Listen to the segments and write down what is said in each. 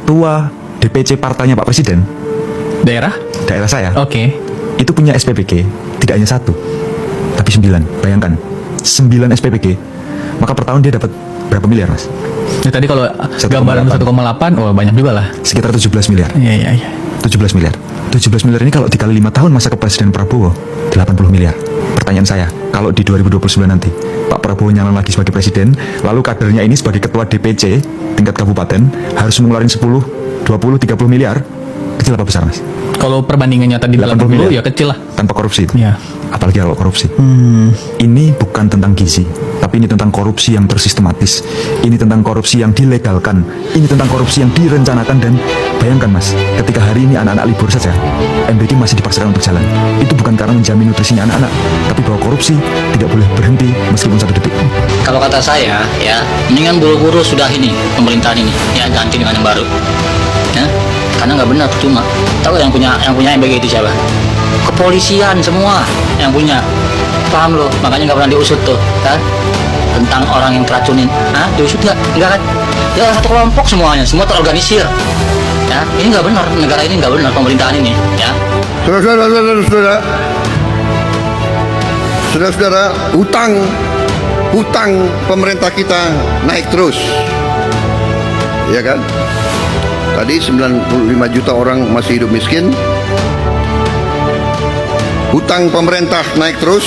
ketua DPC partainya Pak Presiden, Daerah? daerah saya, Oke. itu punya SPPG, tidak hanya satu, tapi 9. Bayangkan, 9 SPPG, maka per tahun dia dapat berapa miliar, Mas? Ya, tadi kalau 1,8. gambaran 1,8, oh banyak juga lah. Sekitar 17 miliar. Iya, iya, iya. 17 miliar. 17 miliar ini kalau dikali 5 tahun masa kepresiden Prabowo, 80 miliar. Pertanyaan saya, kalau di 2029 nanti Pak Prabowo nyalon lagi sebagai presiden, lalu kadernya ini sebagai ketua DPC tingkat kabupaten harus mengeluarkan 10, 20, 30 miliar, kecil apa besar, Mas? Kalau perbandingannya tadi 80 miliar. ya kecil lah. Tanpa korupsi itu. Iya. Apalagi kalau korupsi. Ini bukan tentang gizi, tapi ini tentang korupsi yang tersistematis. Ini tentang korupsi yang dilegalkan. Ini tentang korupsi yang direncanakan. Dan bayangkan, Mas, ketika hari ini anak-anak libur saja, MBG masih dipaksakan untuk jalan. Itu bukan karena menjamin nutrisinya anak-anak, tapi bahwa korupsi tidak boleh berhenti meskipun 1 detik. Kalau kata saya, ya, mendingan buru-buru sudah ini pemerintahan ini, ya, ganti dengan yang baru, ya, karena nggak benar cuma. Tahu yang punya MBG itu siapa? Kepolisian semua yang punya, paham lo? Makanya nggak pernah diusut tuh, kan? Tentang orang yang keracunin, diusut nggak kan? Ya satu kelompok semuanya, semua terorganisir, ya. Ini nggak benar, negara ini nggak benar, pemerintahan ini, ya. Saudara-saudara, hutang pemerintah kita naik terus, ya kan? Tadi 95 juta orang masih hidup miskin. Hutang pemerintah naik terus.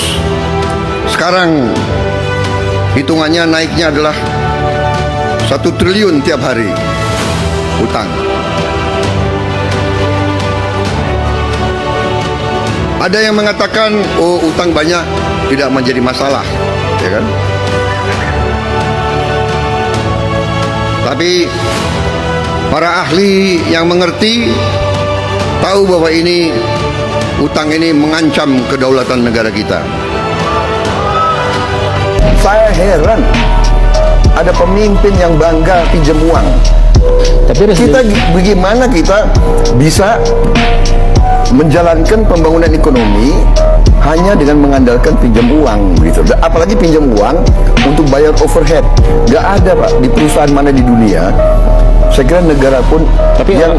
Sekarang hitungannya naiknya adalah 1 triliun tiap hari hutang. Ada yang mengatakan, oh, utang banyak tidak menjadi masalah, ya kan? Tapi para ahli yang mengerti tahu bahwa utang ini mengancam kedaulatan negara kita. Saya heran ada pemimpin yang bangga pinjam uang. Tapi bagaimana kita bisa menjalankan pembangunan ekonomi hanya dengan mengandalkan pinjam uang gitu. Apalagi pinjam uang untuk bayar overhead. Gak ada, Pak, di perusahaan mana di dunia. Saya kira negara pun tapi yang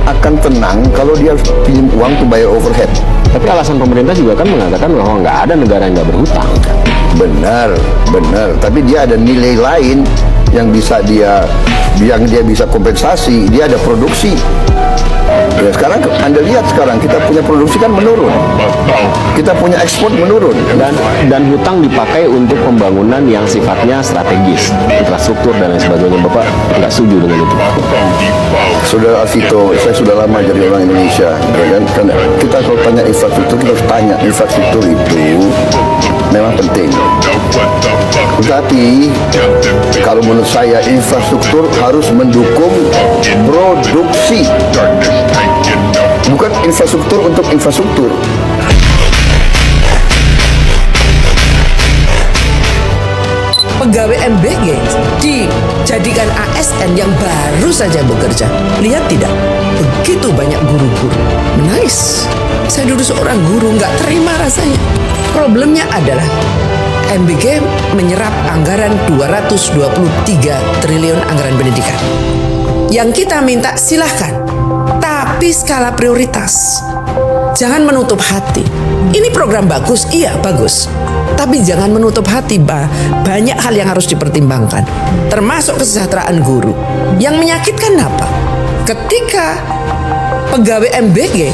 akan tenang kalau dia pinjam uang untuk bayar overhead. Tapi alasan pemerintah juga kan mengatakan bahwa nggak ada negara yang nggak berhutang. Benar. Tapi dia ada nilai lain yang dia bisa kompensasi. Dia ada produksi. Ya, sekarang Anda lihat kita punya produksi kan menurun, kita punya ekspor menurun, dan hutang dipakai untuk pembangunan yang sifatnya strategis, infrastruktur dan lain sebagainya. Bapak nggak setuju dengan itu? Saudara Alvito, saya sudah lama jadi orang Indonesia, ya kan? Karena kita kalau tanya infrastruktur, kita harus tanya infrastruktur itu memang penting. Tetapi kalau menurut saya infrastruktur harus mendukung produksi, bukan infrastruktur untuk infrastruktur. Pegawai MBG dijadikan ASN yang baru saja bekerja. Lihat tidak? Begitu banyak guru-guru. Menangis. Saya dulu seorang guru, nggak terima rasanya. Problemnya adalah MBG menyerap anggaran 223 triliun anggaran pendidikan. Yang kita minta silahkan, tapi skala prioritas. Jangan menutup hati. Ini program bagus, iya bagus. Tapi jangan menutup hati, banyak hal yang harus dipertimbangkan. Termasuk kesejahteraan guru. Yang menyakitkan apa? Ketika pegawai MBG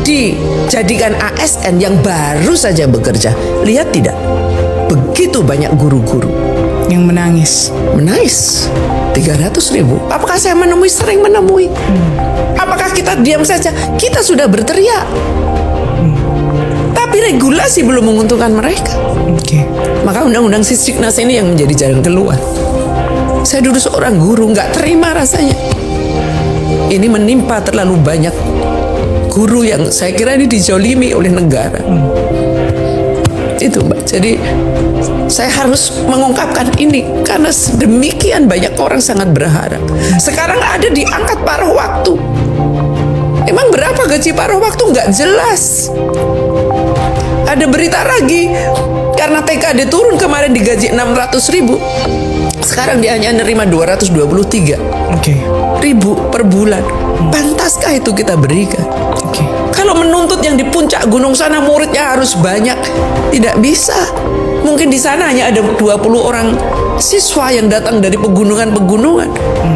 dijadikan ASN yang baru saja bekerja. Lihat tidak? Begitu banyak guru-guru yang menangis 300.000. Apakah saya sering menemui? Apakah kita diam saja? Kita sudah berteriak. Tapi regulasi belum menguntungkan mereka. Maka undang-undang Sisdiknas ini yang menjadi jalan keluar. Saya dulu seorang guru, nggak terima rasanya. Ini menimpa terlalu banyak guru yang saya kira ini dijolimi oleh negara. Itu, Mbak. Jadi saya harus mengungkapkan ini karena sedemikian banyak orang sangat berharap. Sekarang ada diangkat paruh waktu. Emang berapa gaji paruh waktu? Nggak jelas. Ada berita lagi karena TKD turun kemarin digaji 600.000. Sekarang Sekarang dia hanya nerima 223 ribu per bulan. Pantaskah itu kita berikan? Kalau menuntut yang di puncak gunung sana muridnya harus banyak, tidak bisa. Mungkin di sana hanya ada 20 orang siswa yang datang dari pegunungan-pegunungan.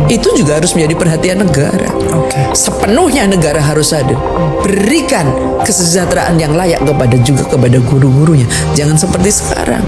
Itu juga harus menjadi perhatian negara. Sepenuhnya negara harus ada. Berikan kesejahteraan yang layak kepada guru-gurunya. Jangan seperti sekarang.